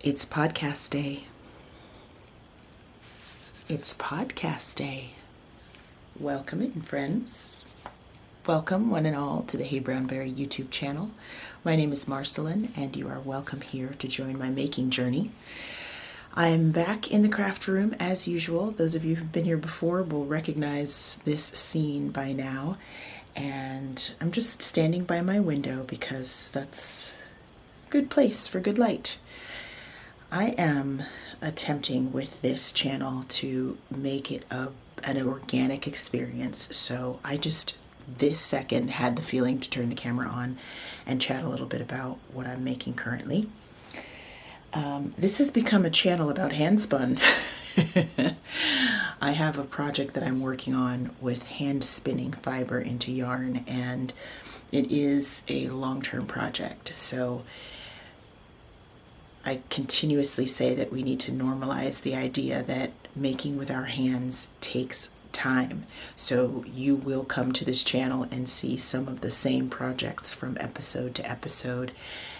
It's podcast day. It's podcast day. Welcome in, friends. Welcome, one and all, to the heyBrownBerry YouTube channel. My name is Marceline, and you are welcome here to join my making journey. I'm back in the craft room as usual. Those of you who've been here before will recognize this scene by now. And I'm just standing by my window because that's a good place for good light. I am attempting with this channel to make it an organic experience. So I just this second had the feeling to turn the camera on and chat a little bit about what I'm making currently. This has become a channel about handspun. I have a project that I'm working on with hand spinning fiber into yarn, and it is a long-term project. So I continuously say that we need to normalize the idea that making with our hands takes time. So you will come to this channel and see some of the same projects from episode to episode.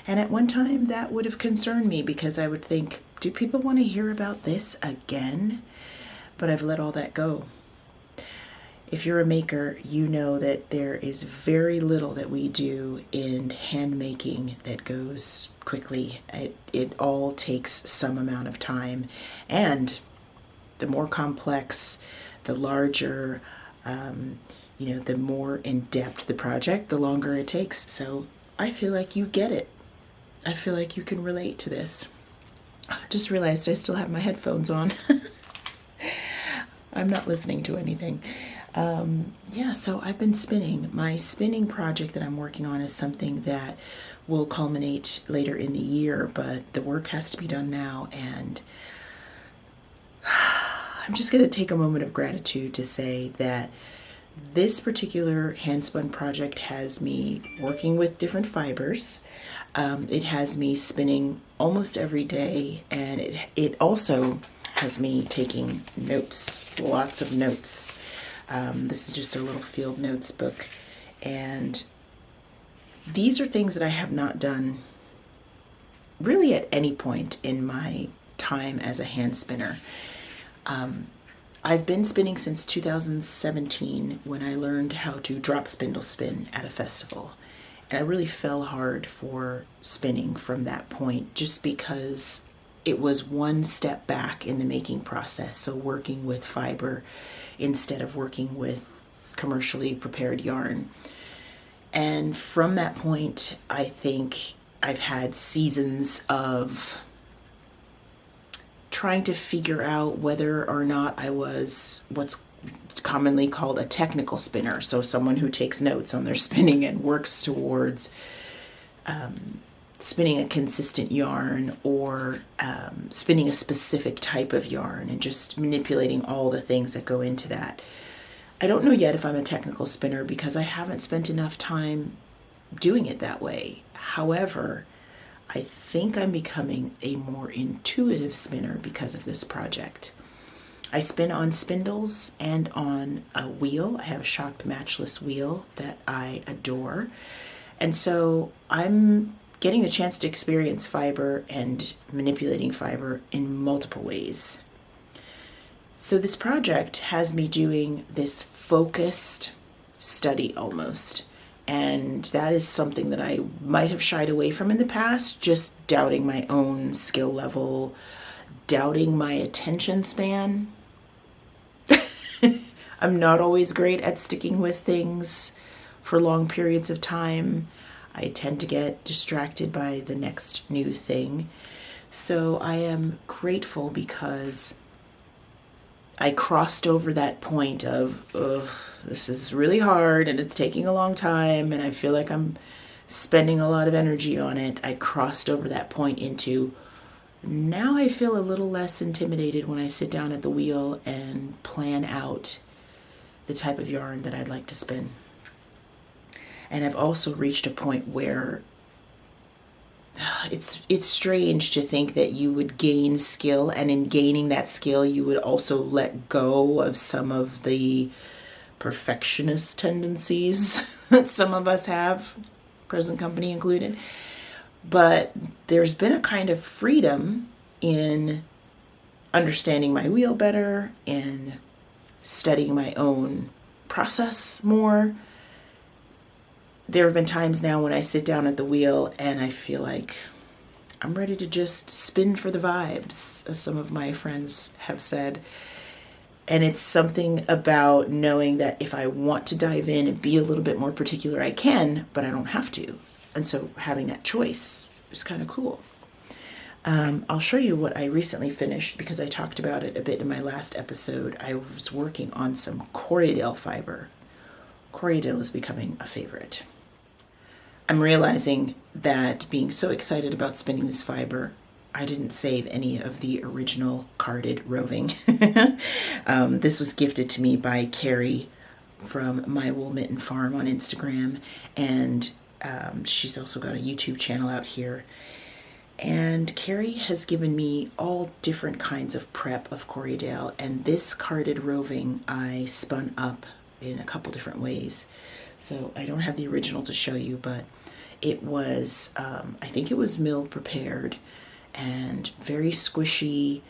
And at one time that would have concerned me because I would think, do people want to hear about this again? But I've let all that go. If you're a maker, you know that there is very little that we do in hand making that goes quickly. It all takes some amount of time. And the more complex, the larger, the more in-depth the project, the longer it takes. So I feel like you get it. I feel like you can relate to this. I just realized I still have my headphones on. I'm not listening to anything. So I've been spinning. My spinning project that I'm working on is something that will culminate later in the year, but the work has to be done now, and I'm just going to take a moment of gratitude to say that this particular handspun project has me working with different fibers. It has me spinning almost every day, and it also has me taking notes, lots of notes. This is just a little field notes book, and these are things that I have not done really at any point in my time as a hand spinner. I've been spinning since 2017 when I learned how to drop spindle spin at a festival. And I really fell hard for spinning from that point just because it was one step back in the making process. So working with fiber instead of working with commercially prepared yarn. And from that point, I think I've had seasons of trying to figure out whether or not I was what's commonly called a technical spinner. So someone who takes notes on their spinning and works towards spinning a consistent yarn or spinning a specific type of yarn and just manipulating all the things that go into that. I don't know yet if I'm a technical spinner because I haven't spent enough time doing it that way. However, I think I'm becoming a more intuitive spinner because of this project. I spin on spindles and on a wheel. I have a shocked matchless wheel that I adore. And so I'm getting the chance to experience fiber and manipulating fiber in multiple ways. So this project has me doing this focused study almost. And that is something that I might have shied away from in the past, just doubting my own skill level, doubting my attention span. I'm not always great at sticking with things for long periods of time. I tend to get distracted by the next new thing. So I am grateful because I crossed over that point of, this is really hard and it's taking a long time and I feel like I'm spending a lot of energy on it. I crossed over that point into, now I feel a little less intimidated when I sit down at the wheel and plan out the type of yarn that I'd like to spin. And I've also reached a point where it's strange to think that you would gain skill, and in gaining that skill you would also let go of some of the perfectionist tendencies that some of us have, present company included. But there's been a kind of freedom in understanding my wheel better, in studying my own process more. There have been times now when I sit down at the wheel and I feel like I'm ready to just spin for the vibes, as some of my friends have said. And it's something about knowing that if I want to dive in and be a little bit more particular, I can, but I don't have to. And so having that choice is kind of cool. I'll show you what I recently finished because I talked about it a bit in my last episode. I was working on some Corriedale fiber. Corriedale is becoming a favorite. I'm realizing that being so excited about spinning this fiber, I didn't save any of the original carded roving. This was gifted to me by Carrie from My Wool Mitten Farm on Instagram, and she's also got a YouTube channel out here. And Carrie has given me all different kinds of prep of Corriedale, and this carded roving I spun up in a couple different ways. So I don't have the original to show you, but it was, I think it was mill prepared and very squishy.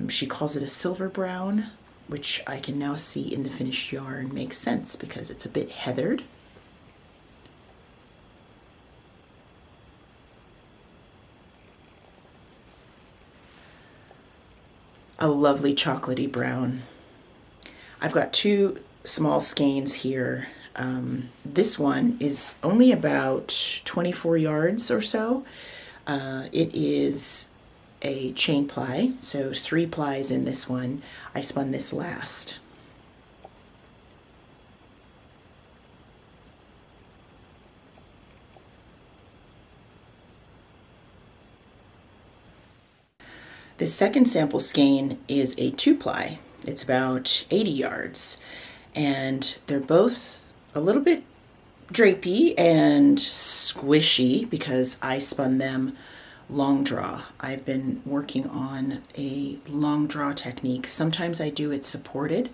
She calls it a silver brown, which I can now see in the finished yarn makes sense because it's a bit heathered. A lovely chocolatey brown. I've got two small skeins here. This one is only about 24 yards or so. It is a chain ply, so 3 plies in this one. I spun this last. The second sample skein is a 2-ply. It's about 80 yards, and they're both a little bit drapey and squishy because I spun them long draw. I've been working on a long draw technique. Sometimes I do it supported,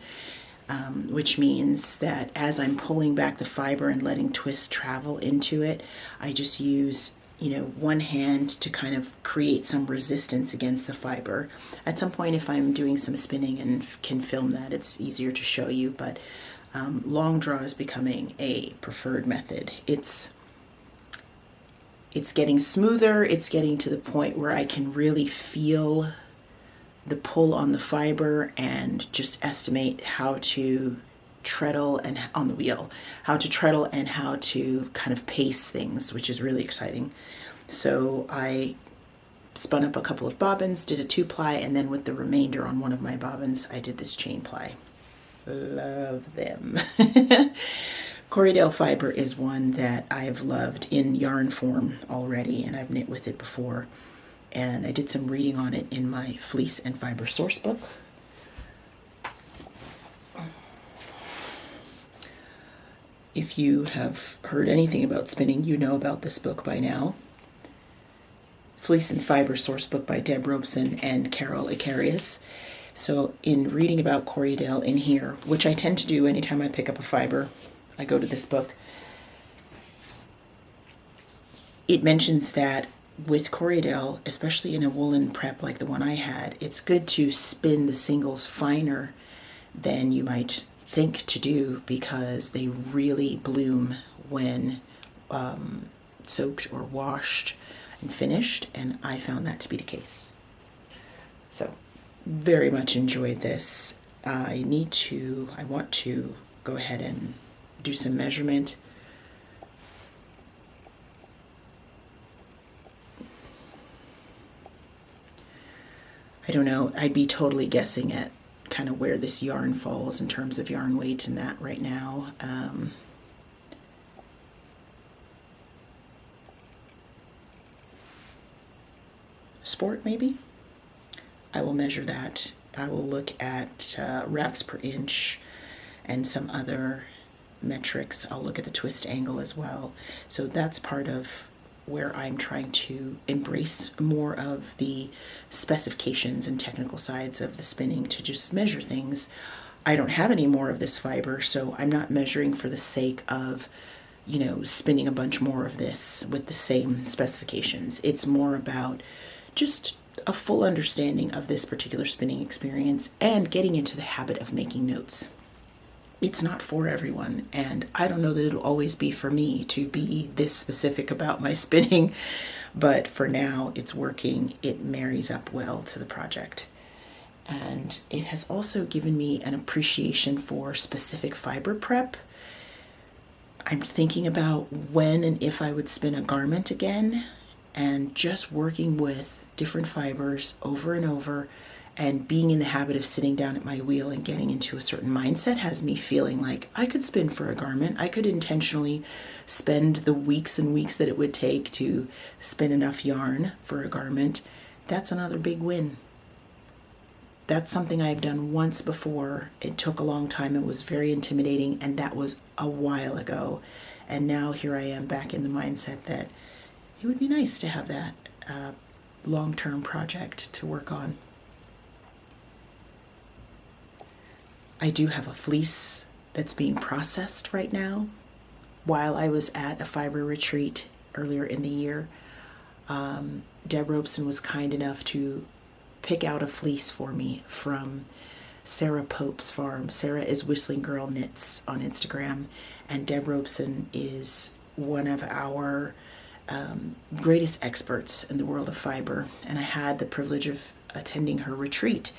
which means that as I'm pulling back the fiber and letting twist travel into it, I just use one hand to kind of create some resistance against the fiber. At some point, if I'm doing some spinning and can film that, it's easier to show you, but long draw is becoming a preferred method. It's getting smoother. It's getting to the point where I can really feel the pull on the fiber and just estimate how to treadle and on the wheel, how to treadle and how to kind of pace things, which is really exciting. So I spun up a couple of bobbins, did a 2-ply, and then with the remainder on one of my bobbins, I did this chain ply. Love them. Corriedale fiber is one that I've loved in yarn form already, and I've knit with it before. And I did some reading on it in my Fleece and Fibre source book. If you have heard anything about spinning, you know about this book by now. Fleece and Fibre source book by Deb Robeson and Carol Icarius. So in reading about Corriedale in here, which I tend to do anytime I pick up a fiber, I go to this book. It mentions that with Corriedale, especially in a woolen prep like the one I had, it's good to spin the singles finer than you might think to do because they really bloom when soaked or washed and finished, and I found that to be the case. So very much enjoyed this. I want to go ahead and do some measurement. I don't know, I'd be totally guessing at kind of where this yarn falls in terms of yarn weight and that right now. Sport maybe? I will measure that. I will look at wraps per inch and some other metrics. I'll look at the twist angle as well. So that's part of where I'm trying to embrace more of the specifications and technical sides of the spinning to just measure things. I don't have any more of this fiber, so I'm not measuring for the sake of, spinning a bunch more of this with the same specifications. It's more about just a full understanding of this particular spinning experience and getting into the habit of making notes. It's not for everyone, and I don't know that it'll always be for me to be this specific about my spinning, but for now it's working. It marries up well to the project. And it has also given me an appreciation for specific fiber prep. I'm thinking about when and if I would spin a garment again, and just working with different fibers over and over and being in the habit of sitting down at my wheel and getting into a certain mindset has me feeling like I could spin for a garment. I could intentionally spend the weeks and weeks that it would take to spin enough yarn for a garment. That's another big win. That's something I've done once before. It took a long time. It was very intimidating, and that was a while ago. And now here I am back in the mindset that it would be nice to have that long-term project to work on. I do have a fleece that's being processed right now. While I was at a Fibre retreat earlier in the year, Deb Robeson was kind enough to pick out a fleece for me from Sarah Pope's farm. Sarah is Whistling Girl Knits on Instagram, and Deb Robeson is one of our greatest experts in the world of fiber, and I had the privilege of attending her retreat.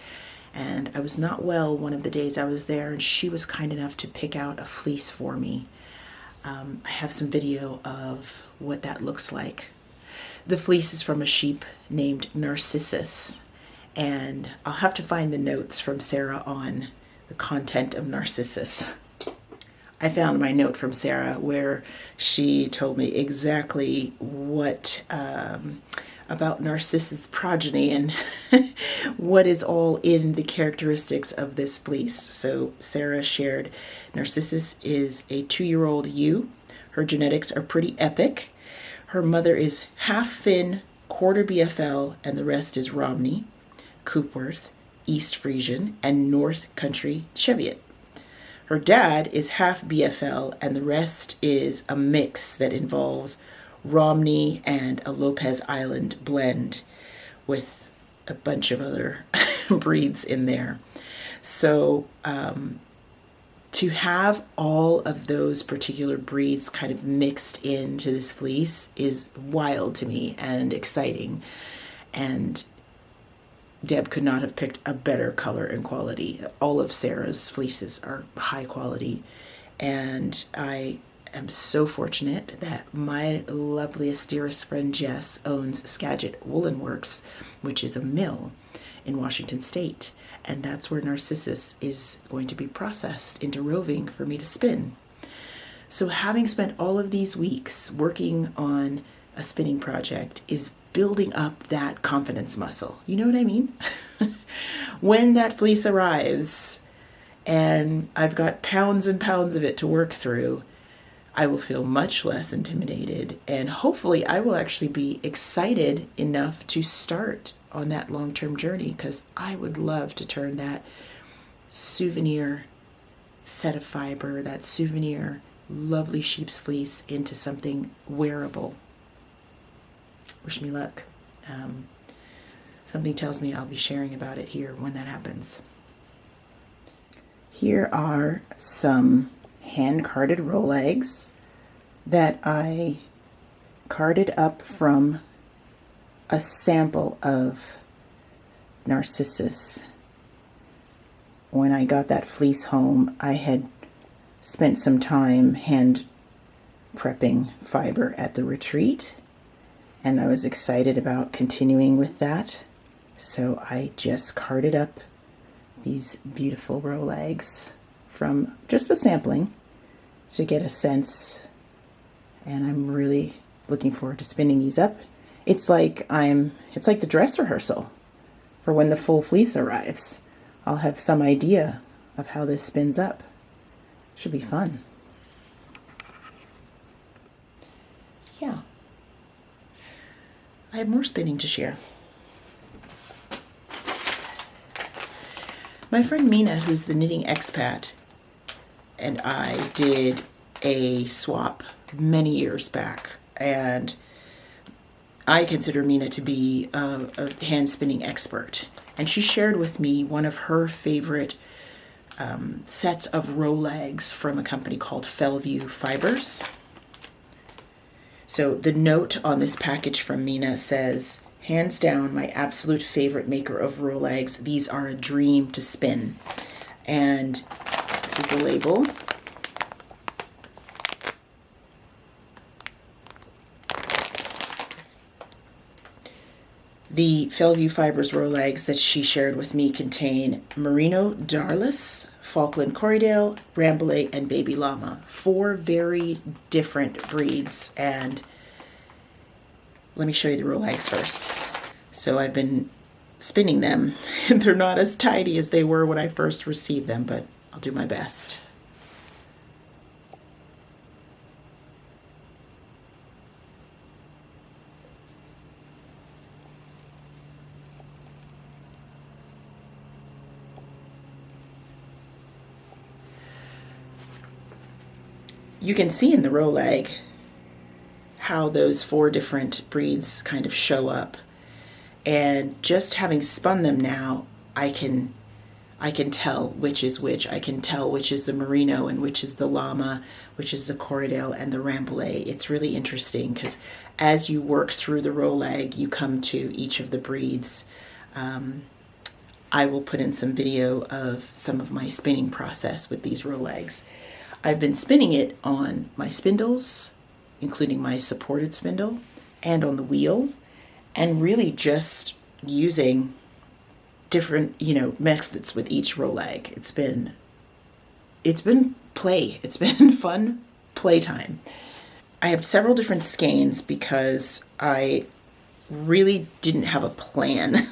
And I was not well one of the days I was there, and she was kind enough to pick out a fleece for me. I have some video of what that looks like. The fleece is from a sheep named Narcissus, and I'll have to find the notes from Sarah on the content of Narcissus. I found my note from Sarah where she told me exactly what about Narcissus' progeny and what is all in the characteristics of this fleece. So Sarah shared Narcissus is a 2-year-old ewe. Her genetics are pretty epic. Her mother is half Finn, quarter BFL, and the rest is Romney, Coopworth, East Frisian, and North Country Cheviot. Her dad is half BFL, and the rest is a mix that involves Romney and a Lopez Island blend with a bunch of other breeds in there. So to have all of those particular breeds kind of mixed into this fleece is wild to me and exciting. And Deb could not have picked a better color and quality. All of Sarah's fleeces are high quality, and I am so fortunate that my loveliest, dearest friend Jess owns Skagit Woolen Works, which is a mill in Washington State, and that's where Narcissus is going to be processed into roving for me to spin. So having spent all of these weeks working on a spinning project is building up that confidence muscle. You know what I mean? When that fleece arrives and I've got pounds and pounds of it to work through, I will feel much less intimidated, and hopefully I will actually be excited enough to start on that long-term journey, because I would love to turn that souvenir set of fiber, that souvenir lovely sheep's fleece, into something wearable. Wish me luck. Something tells me I'll be sharing about it here when that happens. Here are some hand-carded roll eggs that I carded up from a sample of Narcissus. When I got that fleece home, I had spent some time hand prepping fiber at the retreat, and I was excited about continuing with that. So I just carded up these beautiful roll eggs from just a sampling to get a sense, and I'm really looking forward to spinning these up. It's like the dress rehearsal for when the full fleece arrives. I'll have some idea of how this spins up. Should be fun. Yeah. I have more spinning to share. My friend Mina, who's the knitting expat, and I did a swap many years back, and I consider Mina to be a hand spinning expert. And she shared with me one of her favorite sets of row legs from a company called Fellview Fibres. So the note on this package from Mina says, "Hands down, my absolute favorite maker of row legs. These are a dream to spin." And this is the label. The Fellview Fibres row legs that she shared with me contain Merino Darlas, Falkland Corriedale, Rambouillet, and Baby Llama. 4 very different breeds. And let me show you the row legs first. So I've been spinning them, and they're not as tidy as they were when I first received them, but I'll do my best. You can see in the row leg how those 4 different breeds kind of show up. And just having spun them now, I can tell which is which. I can tell which is the Merino and which is the Llama, which is the Corriedale and the Rambouillet. It's really interesting because as you work through the row leg, you come to each of the breeds. I will put in some video of some of my spinning process with these row legs. I've been spinning it on my spindles, including my supported spindle, and on the wheel, and really just using different, methods with each row leg. It's been play. It's been fun playtime. I have several different skeins because I really didn't have a plan.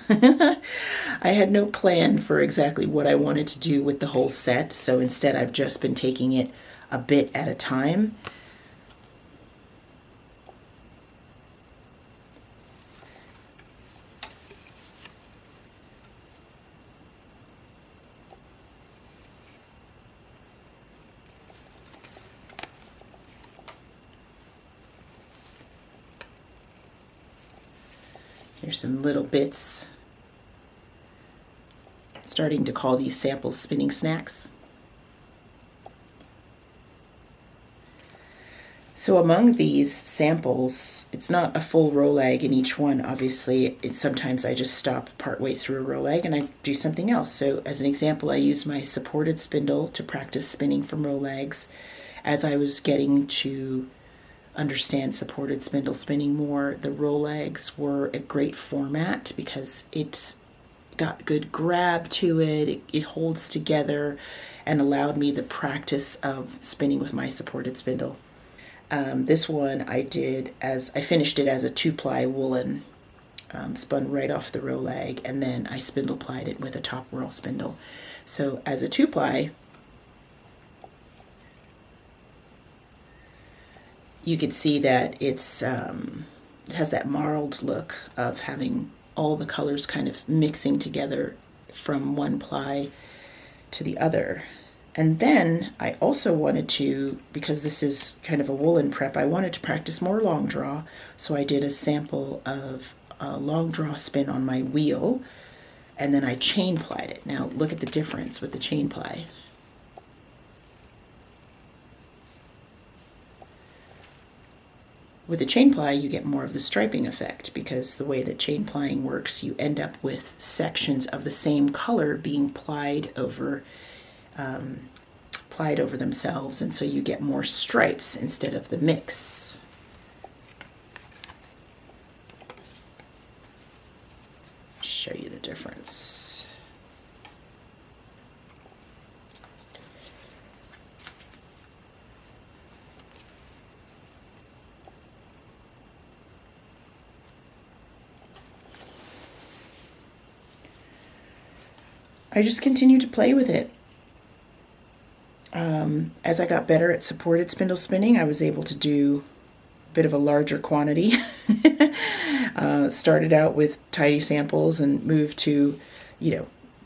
I had no plan for exactly what I wanted to do with the whole set, so instead I've just been taking it a bit at a time. Here's some little bits. Starting to call these samples spinning snacks. So among these samples, it's not a full row leg in each one, obviously. Sometimes I just stop partway through a row leg and I do something else. So as an example, I used my supported spindle to practice spinning from row legs. As I was getting to understand supported spindle spinning more, the row legs were a great format because it's got good grab to it, it holds together, and allowed me the practice of spinning with my supported spindle. This one I finished it as a 2-ply woolen, spun right off the row leg, and then I spindle plied it with a top whirl spindle. So as a 2-ply, you can see that it has that marled look of having all the colors kind of mixing together from one ply to the other. And then I also wanted to, because this is kind of a woolen prep, I wanted to practice more long draw. So I did a sample of a long draw spin on my wheel, and then I chain plied it. Now look at the difference with the chain ply. With the chain ply, you get more of the striping effect because the way that chain plying works, you end up with sections of the same color being plied over themselves, and so you get more stripes instead of the mix. Show you the difference. I just continue to play with it. As I got better at supported spindle spinning, I was able to do a bit of a larger quantity. Started out with tiny samples and moved to,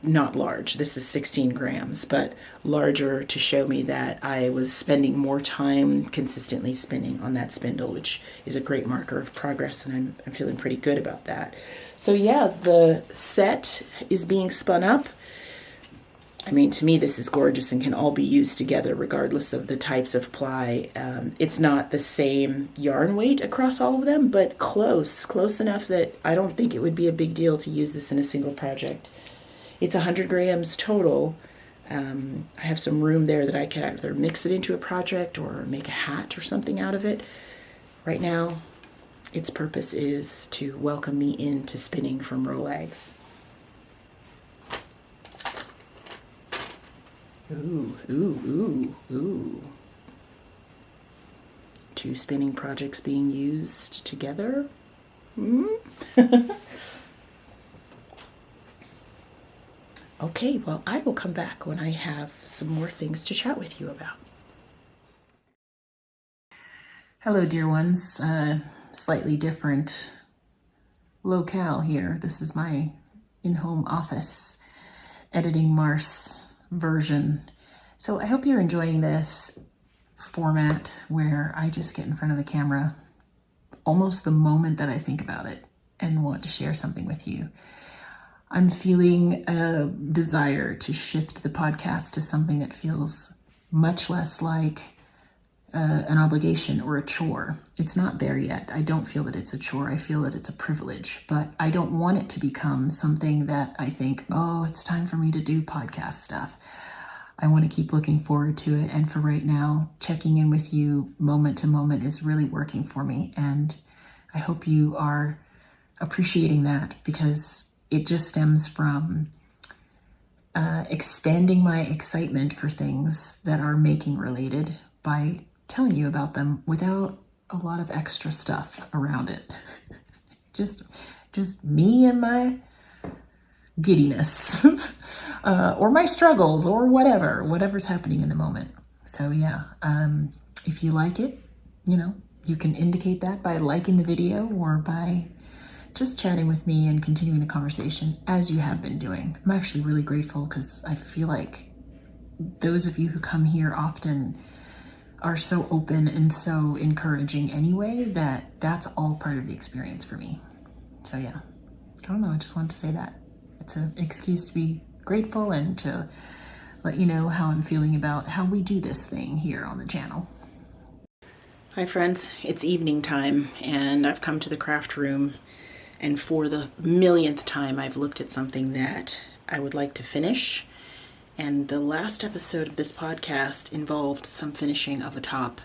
not large, this is 16 grams, but larger to show me that I was spending more time consistently spinning on that spindle, which is a great marker of progress, and I'm feeling pretty good about that. So yeah, the set is being spun up. I mean, to me, this is gorgeous and can all be used together regardless of the types of ply. It's not the same yarn weight across all of them, but close enough that I don't think it would be a big deal to use this in a single project. It's 100 grams total. I have some room there that I could either mix it into a project or make a hat or something out of it. Right now, its purpose is to welcome me into spinning from Rolags. Ooh, ooh, ooh, ooh. 2 spinning projects being used together. Okay, well, I will come back when I have some more things to chat with you about. Hello, dear ones. Slightly different locale here. This is my in-home office editing Mars version. So I hope you're enjoying this format where I just get in front of the camera almost the moment that I think about it and want to share something with you. I'm feeling a desire to shift the podcast to something that feels much less like an obligation or a chore. It's not there yet. I don't feel that it's a chore. I feel that it's a privilege, but I don't want it to become something that I think, oh, it's time for me to do podcast stuff. I want to keep looking forward to it. And for right now, checking in with you moment to moment is really working for me. And I hope you are appreciating that, because it just stems from expanding my excitement for things that are making related by telling you about them without a lot of extra stuff around it. just me and my giddiness or my struggles or whatever's happening in the moment. So yeah, if you like it, you can indicate that by liking the video or by just chatting with me and continuing the conversation as you have been doing. I'm actually really grateful because I feel like those of you who come here often are so open and so encouraging anyway that that's all part of the experience for me. So yeah, I don't know, I just wanted to say that. It's an excuse to be grateful and to let you know how I'm feeling about how we do this thing here on the channel. Hi friends, it's evening time and I've come to the craft room, and for the millionth time I've looked at something that I would like to finish. And the last episode of this podcast involved some finishing of a top,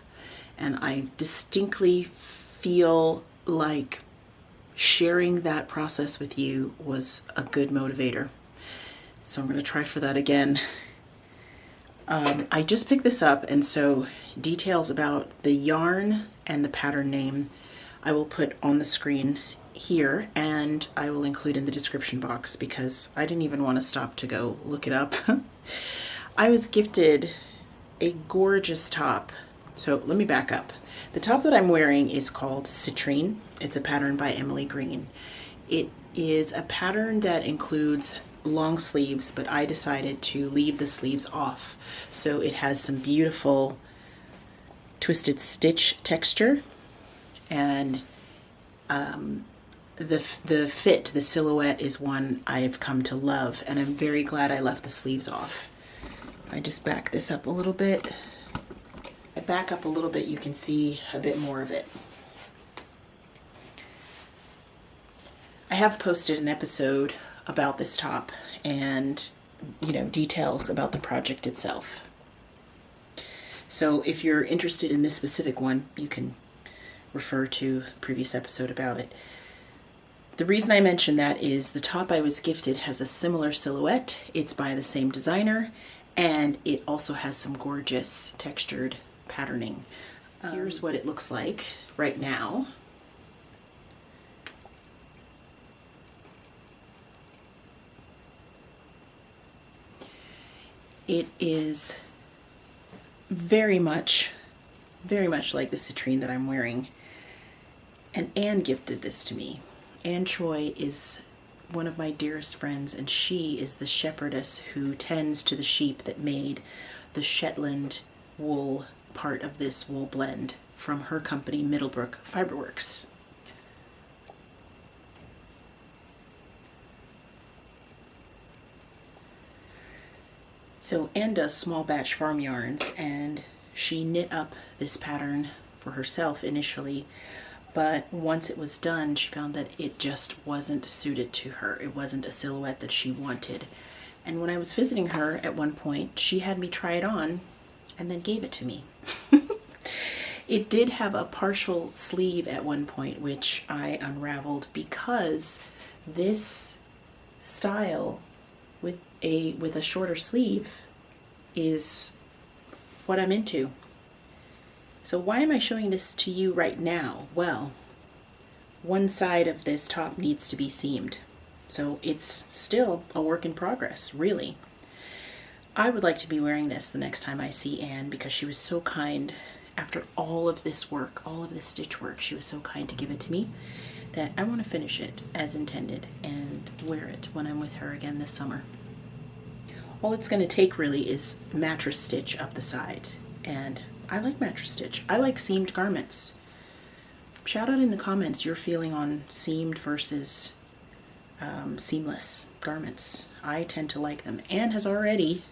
and I distinctly feel like sharing that process with you was a good motivator. So I'm going to try for that again. I just picked this up, and so details about the yarn and the pattern name I will put on the screen here, and I will include in the description box because I didn't even want to stop to go look it up. I was gifted a gorgeous top. So let me back up. The top that I'm wearing is called Citrine. It's a pattern by Emily Green. It is a pattern that includes long sleeves, but I decided to leave the sleeves off. So it has some beautiful twisted stitch texture, and the fit, the silhouette is one I've come to love, and I'm very glad I left the sleeves off. I just back this up a little bit. I back up a little bit, you can see a bit more of it. I have posted an episode about this top and, details about the project itself. So if you're interested in this specific one, you can refer to the previous episode about it. The reason I mention that is the top I was gifted has a similar silhouette. It's by the same designer, and it also has some gorgeous textured patterning. Here's what it looks like right now. It is very much like the citrine that I'm wearing. And Anne gifted this to me. Anne Choi is one of my dearest friends, and she is the shepherdess who tends to the sheep that made the Shetland wool part of this wool blend from her company, Middlebrook Fiberworks. So Anne does small batch farm yarns, and she knit up this pattern for herself initially, but once it was done, she found that it just wasn't suited to her. It wasn't a silhouette that she wanted. And when I was visiting her at one point, she had me try it on and then gave it to me. It did have a partial sleeve at one point, which I unraveled because this style with a shorter sleeve is what I'm into. So why am I showing this to you right now? Well, one side of this top needs to be seamed. So it's still a work in progress, really. I would like to be wearing this the next time I see Anne, because she was so kind. After all of this work, all of this stitch work, she was so kind to give it to me that I want to finish it as intended and wear it when I'm with her again this summer. All it's going to take really is mattress stitch up the sides, and I like mattress stitch. I like seamed garments. Shout out in the comments your feeling on seamed versus seamless garments. I tend to like them. Anne has already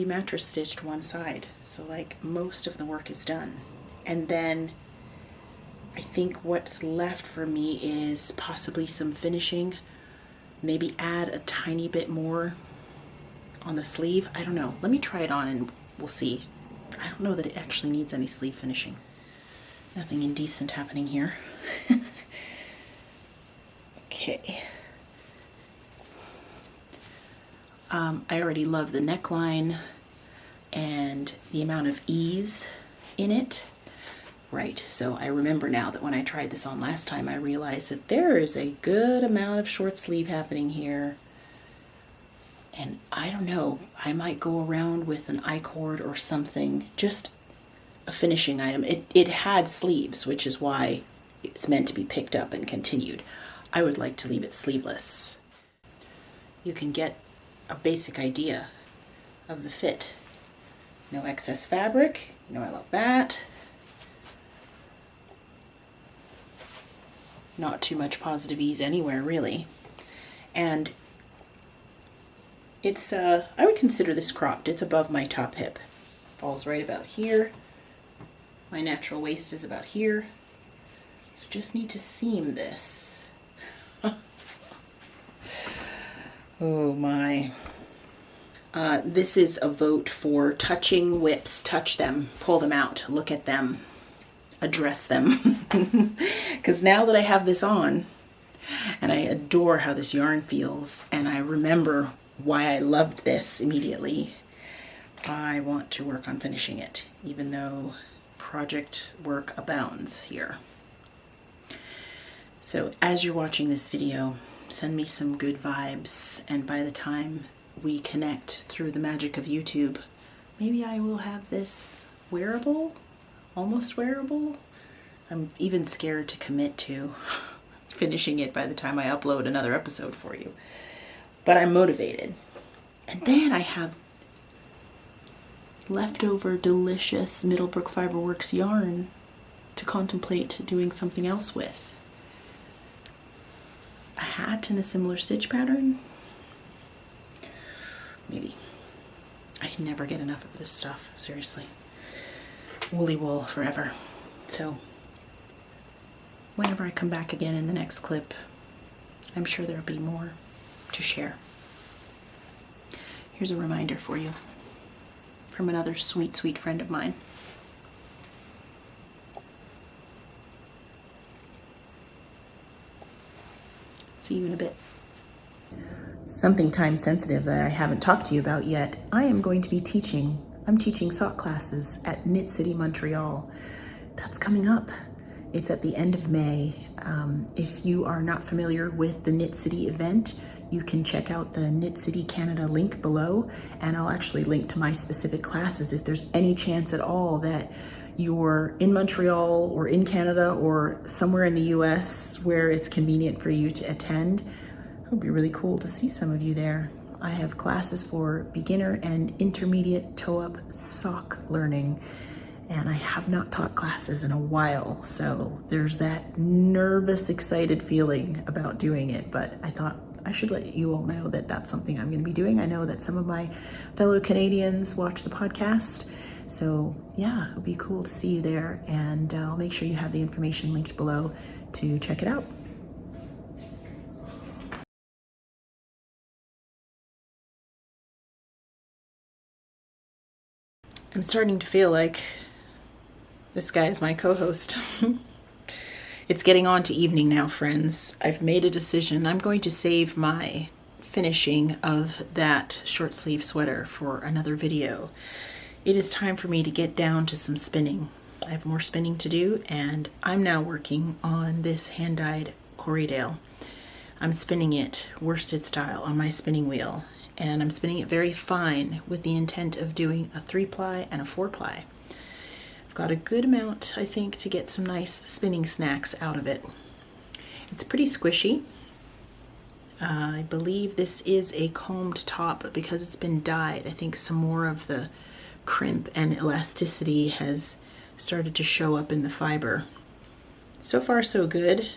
mattress stitched one side, so like most of the work is done. And then I think what's left for me is possibly some finishing, maybe add a tiny bit more on the sleeve. I don't know. Let me try it on and we'll see. I don't know that it actually needs any sleeve finishing. Nothing indecent happening here. Okay. I already love the neckline and the amount of ease in it. Right, so I remember now that when I tried this on last time, I realized that there is a good amount of short sleeve happening here. And I don't know, I might go around with an I-cord or something, just a finishing item. It had sleeves, which is why it's meant to be picked up and continued. I would like to leave it sleeveless. You can get a basic idea of the fit. No excess fabric, you know I love that. Not too much positive ease anywhere, really. And it's, I would consider this cropped. It's above my top hip. Falls right about here. My natural waist is about here. So just need to seam this. Oh my. This is a vote for touching whips. Touch them, pull them out, look at them, address them. Because now that I have this on, and I adore how this yarn feels, and I remember why I loved this immediately, I want to work on finishing it, even though project work abounds here. So as you're watching this video, send me some good vibes, and by the time we connect through the magic of YouTube, maybe I will have this wearable, almost wearable. I'm even scared to commit to finishing it by the time I upload another episode for you. But I'm motivated. And then I have leftover delicious Middlebrook Fiberworks yarn to contemplate doing something else with. A hat in a similar stitch pattern? Maybe. I can never get enough of this stuff, seriously. Woolly wool forever. So whenever I come back again in the next clip, I'm sure there'll be more to share. Here's a reminder for you from another sweet, sweet friend of mine. See you in a bit. Something time sensitive that I haven't talked to you about yet. I am going to be teaching. I'm teaching sock classes at Knit City, Montreal. That's coming up. It's at the end of May. If you are not familiar with the Knit City event, you can check out the Knit City Canada link below, and I'll actually link to my specific classes if there's any chance at all that you're in Montreal or in Canada or somewhere in the US where it's convenient for you to attend, it would be really cool to see some of you there. I have classes for beginner and intermediate toe-up sock learning, and I have not taught classes in a while, so there's that nervous, excited feeling about doing it, but I thought I should let you all know that that's something I'm going to be doing. I know that some of my fellow Canadians watch the podcast, so yeah, it would be cool to see you there, and I'll make sure you have the information linked below to check it out. I'm starting to feel like this guy is my co-host. It's getting on to evening now, friends. I've made a decision. I'm going to save my finishing of that short sleeve sweater for another video. It is time for me to get down to some spinning. I have more spinning to do, and I'm now working on this hand-dyed Corriedale. I'm spinning it worsted style on my spinning wheel, and I'm spinning it very fine with the intent of doing a 3-ply and a 4-ply. I've got a good amount, I think, to get some nice spinning snacks out of it. It's pretty squishy. I believe this is a combed top, but because it's been dyed, I think some more of the crimp and elasticity has started to show up in the fiber. So far, so good.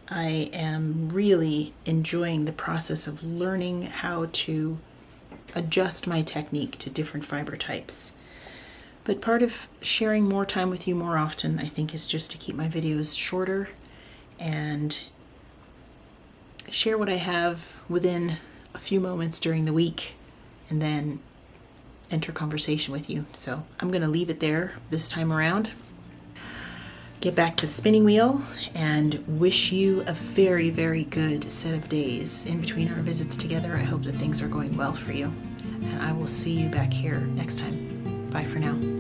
I am really enjoying the process of learning how to adjust my technique to different fiber types. But part of sharing more time with you more often, I think, is just to keep my videos shorter and share what I have within a few moments during the week and then enter conversation with you. So I'm going to leave it there this time around. Get back to the spinning wheel and wish you a very, very good set of days in between our visits together. I hope that things are going well for you, and I will see you back here next time. Bye for now.